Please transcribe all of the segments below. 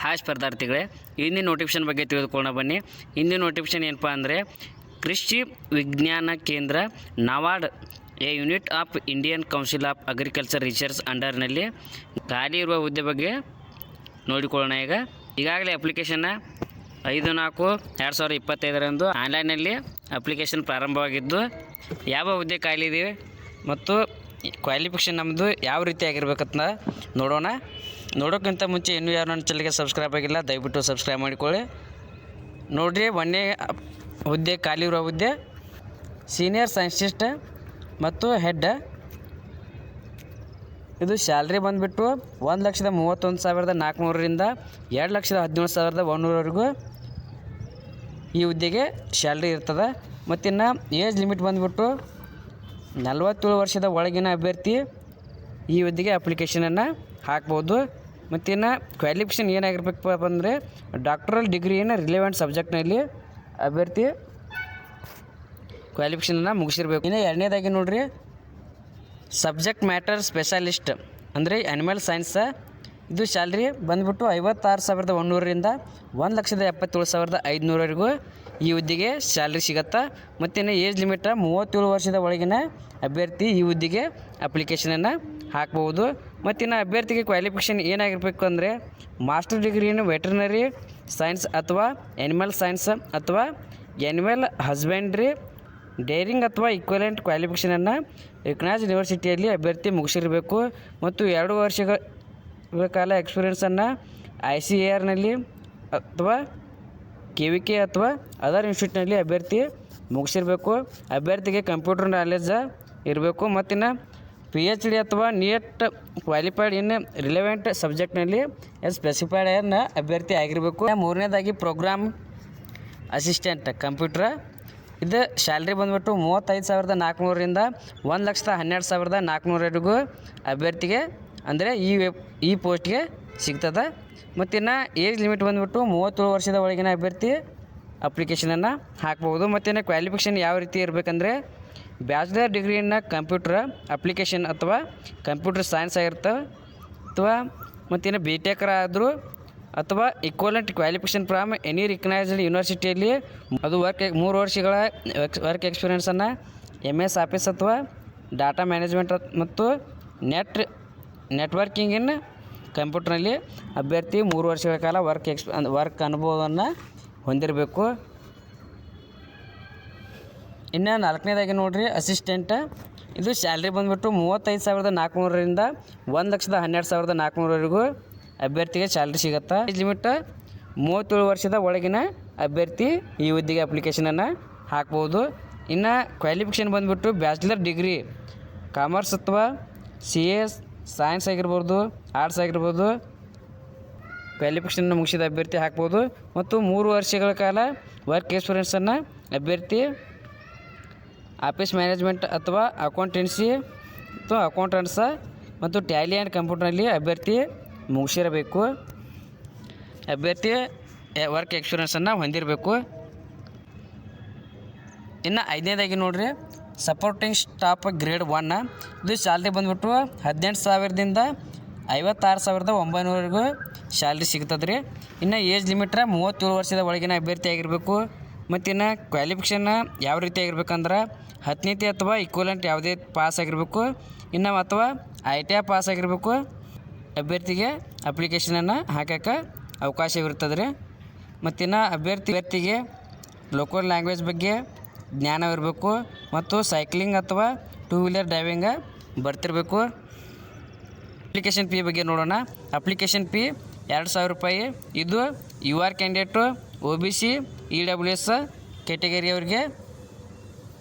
Hi ಸ್ಪರ್ಧಾರ್ಥಿಗಳೇ, ಇಂದಿನ notification ಬಗ್ಗೆ ತಿಳಿದುಕೊಳ್ಳೋಣ ಬನ್ನಿ. ಇಂದಿನ ನೋಟಿಫಿಕೇಶನ್ ಏನಪ್ಪ ಅಂದರೆ ಕೃಷಿ ವಿಜ್ಞಾನ ಕೇಂದ್ರ ನವಾಡ್ a unit of Indian Council of Agricultural Research ಅಂಡರ್ನಲ್ಲಿ ಖಾಲಿ ಇರುವ ಹುದ್ದೆ ಬಗ್ಗೆ ನೋಡಿಕೊಳ್ಳೋಣ. ಈಗಾಗಲೇ ಅಪ್ಲಿಕೇಶನ್ನ 5/4/2025 ಆನ್ಲೈನಲ್ಲಿ ಅಪ್ಲಿಕೇಶನ್ ಪ್ರಾರಂಭವಾಗಿದ್ದು ಯಾವ ಹುದ್ದೆ ಖಾಲಿ ಇದೆ ಮತ್ತು ಕ್ವಾಲಿಫಿಕೇಷನ್ ನಮ್ಮದು ಯಾವ ರೀತಿ ಆಗಿರ್ಬೇಕಂತ ನೋಡೋಣ. ನೋಡೋಕ್ಕಿಂತ ಮುಂಚೆ ಇನ್ನೂ ಯಾರು ನನ್ನ ಚಾನಲ್ಗೆ ಸಬ್ಸ್ಕ್ರೈಬ್ ಆಗಿಲ್ಲ, ದಯವಿಟ್ಟು ಸಬ್ಸ್ಕ್ರೈಬ್ ಮಾಡಿಕೊಳ್ಳಿ. ನೋಡಿರಿ, 1ನೇ ಹುದ್ದೆ ಖಾಲಿ ಇರೋ ಹುದ್ದೆ ಸೀನಿಯರ್ ಸೈಂಟಿಸ್ಟ್ ಮತ್ತು ಹೆಡ್. ಇದು ಸ್ಯಾಲ್ರಿ ಬಂದುಬಿಟ್ಟು 1,31,400ರಿಂದ 2,17,100ವರೆಗೂ ಈ ಹುದ್ದೆಗೆ ಸ್ಯಾಲ್ರಿ ಇರ್ತದೆ. ಮತ್ತಿನ್ನು ಏಜ್ ಲಿಮಿಟ್ ಬಂದುಬಿಟ್ಟು 47 ವರ್ಷದ ಒಳಗಿನ ಅಭ್ಯರ್ಥಿ ಈ ಹುದ್ದೆಗೆ ಅಪ್ಲಿಕೇಶನನ್ನು ಹಾಕ್ಬೋದು. ಮತ್ತಿನ್ನು ಕ್ವಾಲಿಫಿಕೇಷನ್ ಏನಾಗಿರ್ಬೇಕಪ್ಪ ಅಂದರೆ ಡಾಕ್ಟರಲ್ ಡಿಗ್ರಿ ಇನ್ ರಿಲೆವೆಂಟ್ ಸಬ್ಜೆಕ್ಟ್ನಲ್ಲಿ ಅಭ್ಯರ್ಥಿ ಕ್ವಾಲಿಫಿಕೇಷನನ್ನು ಮುಗಿಸಿರ್ಬೇಕು. ಇನ್ನು ಎರಡನೇದಾಗಿ ನೋಡಿರಿ, ಸಬ್ಜೆಕ್ಟ್ ಮ್ಯಾಟರ್ ಸ್ಪೆಷಲಿಸ್ಟ್ ಅಂದರೆ ಆ್ಯನಿಮಲ್ ಸೈನ್ಸ್. ಇದು ಸ್ಯಾಲ್ರಿ ಬಂದುಬಿಟ್ಟು 56,100ರಿಂದ 1,77,500ವರೆಗೂ ಈ ಹುದ್ದೆಗೆ ಸ್ಯಾಲ್ರಿ ಸಿಗತ್ತೆ. ಮತ್ತಿನ್ನು ಏಜ್ ಲಿಮಿಟ 37 ವರ್ಷದ ಒಳಗಿನ ಅಭ್ಯರ್ಥಿ ಈ ಹುದ್ದೆಗೆ ಅಪ್ಲಿಕೇಶನನ್ನು ಹಾಕ್ಬೋದು. ಮತ್ತಿನ್ನು ಅಭ್ಯರ್ಥಿಗೆ ಕ್ವಾಲಿಫಿಕೇಷನ್ ಏನಾಗಿರಬೇಕು ಅಂದರೆ master degree in veterinary science ಅಥವಾ ಆ್ಯನಿಮಲ್ ಸೈನ್ಸ್ ಅಥವಾ ಆ್ಯನಿಮಲ್ ಹಸ್ಬೆಂಡ್ರಿ, ಡೈರಿಂಗ್ ಅಥವಾ ಈಕ್ವಲೆಂಟ್ ಕ್ವಾಲಿಫಿಕೇಷನನ್ನು ರಿಕಗ್ನೈಸ್ಡ್ ಯೂನಿವರ್ಸಿಟಿಯಲ್ಲಿ ಅಭ್ಯರ್ಥಿ ಮುಗಿಸಿರಬೇಕು. ಮತ್ತು 2 ವರ್ಷಗಳ ಕಾಲ ಎಕ್ಸ್ಪೀರಿಯೆನ್ಸನ್ನು ICARನಲ್ಲಿ ಅಥವಾ KVK ಅಥವಾ ಅದರ್ ಇನ್ಸ್ಟಿಟ್ಯೂಟ್ನಲ್ಲಿ ಅಭ್ಯರ್ಥಿ ಮುಗಿಸಿರಬೇಕು. ಅಭ್ಯರ್ಥಿಗೆ ಕಂಪ್ಯೂಟರ್ ನಾಲೆಜ್ ಇರಬೇಕು. ಮತ್ತಿನ್ನು PhD ಅಥವಾ ನೀಟ್ ಕ್ವಾಲಿಫೈಡ್ ಇನ್ ರಿಲೆವೆಂಟ್ ಸಬ್ಜೆಕ್ಟ್ನಲ್ಲಿ ಸ್ಪೆಸಿಫೈಡ್ ಅನ್ನು ಅಭ್ಯರ್ಥಿ ಆಗಿರಬೇಕು. 3ನೇದಾಗಿ ಪ್ರೋಗ್ರಾಮ್ ಅಸಿಸ್ಟೆಂಟ್ ಕಂಪ್ಯೂಟ್ರ್. ಇದು ಸ್ಯಾಲ್ರಿ ಬಂದುಬಿಟ್ಟು 35,400ರಿಂದ 1,12,400ವರೆಗೂ ಅಭ್ಯರ್ಥಿಗೆ ಅಂದರೆ ಈ ಪೋಸ್ಟ್ಗೆ ಸಿಗ್ತದೆ. ಮತ್ತಿನ್ನು ಏಜ್ ಲಿಮಿಟ್ ಬಂದುಬಿಟ್ಟು 37 ವರ್ಷದ ಒಳಗಿನ ಅಭ್ಯರ್ಥಿ ಅಪ್ಲಿಕೇಶನನ್ನು ಹಾಕ್ಬೋದು. ಮತ್ತಿನ್ನು ಕ್ವಾಲಿಫಿಕೇಷನ್ ಯಾವ ರೀತಿ ಇರಬೇಕಂದ್ರೆ bachelor degree in computer application ಅಥವಾ ಕಂಪ್ಯೂಟರ್ ಸೈನ್ಸ್ ಆಗಿರ್ತವೆ ಅಥವಾ ಮತ್ತಿನ್ನು BTech ಆದರೂ ಅಥವಾ equivalent qualification from any recognised ಯೂನಿವರ್ಸಿಟಿಯಲ್ಲಿ ಅದು 3 ವರ್ಷಗಳ ವರ್ಕ್ ಎಕ್ಸ್ಪೀರಿಯೆನ್ಸನ್ನು MS ಆಫೀಸ್ ಅಥವಾ ಡಾಟಾ ಮ್ಯಾನೇಜ್ಮೆಂಟ್ ಮತ್ತು ನೆಟ್ವರ್ಕಿಂಗ್ ಇನ್ ಕಂಪ್ಯೂಟರ್ನಲ್ಲಿ ಅಭ್ಯರ್ಥಿ 3 ವರ್ಷಗಳ ಕಾಲ ವರ್ಕ್ ಅನುಭವವನ್ನು ಹೊಂದಿರಬೇಕು. ಇನ್ನು 4ನೇದಾಗಿ ನೋಡಿರಿ, ಅಸಿಸ್ಟೆಂಟ್. ಇದು ಸ್ಯಾಲ್ರಿ ಬಂದುಬಿಟ್ಟು 35,400ರಿಂದ 1,12,400ವರೆಗೂ ಅಭ್ಯರ್ಥಿಗೆ ಸ್ಯಾಲ್ರಿ ಸಿಗುತ್ತೆ. ಏಜ್ ಲಿಮಿಟ್ 37 ವರ್ಷದ ಒಳಗಿನ ಅಭ್ಯರ್ಥಿ ಈ ಹುದ್ದೆಗೆ ಅಪ್ಲಿಕೇಶನನ್ನು ಹಾಕ್ಬೋದು. ಇನ್ನು ಕ್ವಾಲಿಫಿಕೇಷನ್ ಬಂದುಬಿಟ್ಟು ಬ್ಯಾಚುಲರ್ ಡಿಗ್ರಿ ಕಾಮರ್ಸ್ ಅಥವಾ CS ಸೈನ್ಸ್ ಆಗಿರ್ಬೋದು, ಆರ್ಟ್ಸ್ ಆಗಿರ್ಬೋದು, ಕ್ವಾಲಿಫಿಕೇಷನ್ ಮುಗಿಸಿದ ಅಭ್ಯರ್ಥಿ ಹಾಕ್ಬೋದು. ಮತ್ತು 3 ವರ್ಷಗಳ ಕಾಲ ವರ್ಕ್ ಎಕ್ಸ್ಪೀರಿಯೆನ್ಸನ್ನು ಅಭ್ಯರ್ಥಿ ಆಫೀಸ್ ಮ್ಯಾನೇಜ್ಮೆಂಟ್ ಅಥವಾ ಅಕೌಂಟೆನ್ಸಿ ಅಥವಾ ಅಕೌಂಟೆಂಟ್ಸ ಮತ್ತು ಟ್ಯಾಲಿ ಆ್ಯಂಡ್ ಕಂಪ್ಯೂಟರ್ನಲ್ಲಿ ಅಭ್ಯರ್ಥಿ ಮುಗಿಸಿರಬೇಕು. ಅಭ್ಯರ್ಥಿ ವರ್ಕ್ ಎಕ್ಸ್ಪೀರಿಯೆನ್ಸನ್ನು ಹೊಂದಿರಬೇಕು. ಇನ್ನು 5ನೇದಾಗಿ ನೋಡಿರಿ, ಸಪೋರ್ಟಿಂಗ್ ಸ್ಟಾಫ್ ಗ್ರೇಡ್ 1. ಇದು ಸ್ಯಾಲ್ರಿ ಬಂದುಬಿಟ್ಟು 18,000ದಿಂದ 56,900ವರೆಗೂ ಸ್ಯಾಲ್ರಿ ಸಿಗ್ತದೆ ರೀ. ಇನ್ನು ಏಜ್ ಲಿಮಿಟ್ರ 37 ವರ್ಷದ ಒಳಗಿನ ಅಭ್ಯರ್ಥಿ ಆಗಿರಬೇಕು. ಮತ್ತಿನ್ನು ಕ್ವಾಲಿಫಿಕೇಷನ್ನ ಯಾವ ರೀತಿ ಆಗಿರ್ಬೇಕಂದ್ರೆ 10ನೇ ಅಥವಾ ಈಕ್ವಲೆಂಟ್ ಯಾವುದೇ ಪಾಸ್ ಆಗಿರಬೇಕು. ಇನ್ನು ಅಥವಾ ITI ಪಾಸ್ ಆಗಿರಬೇಕು. ಅಭ್ಯರ್ಥಿಗೆ ಅಪ್ಲಿಕೇಶನನ್ನು ಹಾಕೋಕ್ಕೆ ಅವಕಾಶವಿರ್ತದೆ ರೀ. ಮತ್ತಿನ್ನು ಅಭ್ಯರ್ಥಿಗೆ ಲೋಕಲ್ ಲ್ಯಾಂಗ್ವೇಜ್ ಬಗ್ಗೆ ಜ್ಞಾನವಿರಬೇಕು ಮತ್ತು ಸೈಕ್ಲಿಂಗ್ ಅಥವಾ 2 ವೀಲರ್ ಡ್ರೈವಿಂಗ ಬರ್ತಿರಬೇಕು. ಅಪ್ಲಿಕೇಶನ್ ಫೀ ಬಗ್ಗೆ ನೋಡೋಣ. ಅಪ್ಲಿಕೇಶನ್ ಫೀ 2,000 ರೂಪಾಯಿ. ಇದು UR ಕ್ಯಾಂಡಿಡೇಟು OBC EWS ಕ್ಯಾಟಗರಿಯವರಿಗೆ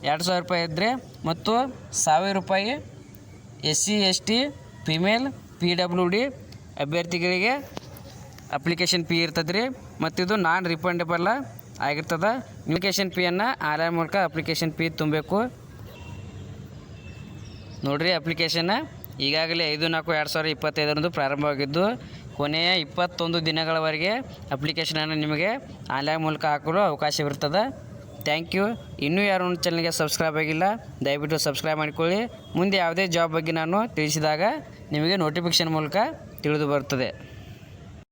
2,000 ರೂಪಾಯಿ ಇದ್ದರೆ ಮತ್ತು 1,000 ರೂಪಾಯಿ SC ST ಫಿಮೇಲ್ PWD ಅಭ್ಯರ್ಥಿಗಳಿಗೆ ಅಪ್ಲಿಕೇಶನ್ ಫೀ ಇರ್ತದೆ ರೀ. ಮತ್ತಿದು ನಾನ್ ರಿಫಂಡಬಲ್ ಆಗಿರ್ತದೆ. ಅಪ್ಲಿಕೇಶನ್ ಫೀಯನ್ನು ಆನ್ಲೈನ್ ಮೂಲಕ ಅಪ್ಲಿಕೇಶನ್ ಫೀ ತುಂಬಬೇಕು. ನೋಡಿರಿ, ಅಪ್ಲಿಕೇಶನ್ನ ಈಗಾಗಲೇ 5/4/2025 ಪ್ರಾರಂಭವಾಗಿದ್ದು ಕೊನೆಯ 21 ದಿನಗಳವರೆಗೆ ಅಪ್ಲಿಕೇಶನನ್ನು ನಿಮಗೆ ಆನ್ಲೈನ್ ಮೂಲಕ ಹಾಕಲು ಅವಕಾಶವಿರ್ತದೆ. Thank you. ಇನ್ನೂ ಯಾರು ನನ್ನ ಚಾನಲ್ಗೆ ಸಬ್ಸ್ಕ್ರೈಬ್ ಆಗಿಲ್ಲ, ದಯವಿಟ್ಟು ಸಬ್ಸ್ಕ್ರೈಬ್ ಮಾಡಿಕೊಳ್ಳಿ. ಮುಂದೆ ಯಾವುದೇ ಜಾಬ್ ಬಗ್ಗೆ ನಾನು ತಿಳಿಸಿದಾಗ ನಿಮಗೆ ನೋಟಿಫಿಕೇಷನ್ ಮೂಲಕ ತಿಳಿದು ಬರುತ್ತದೆ.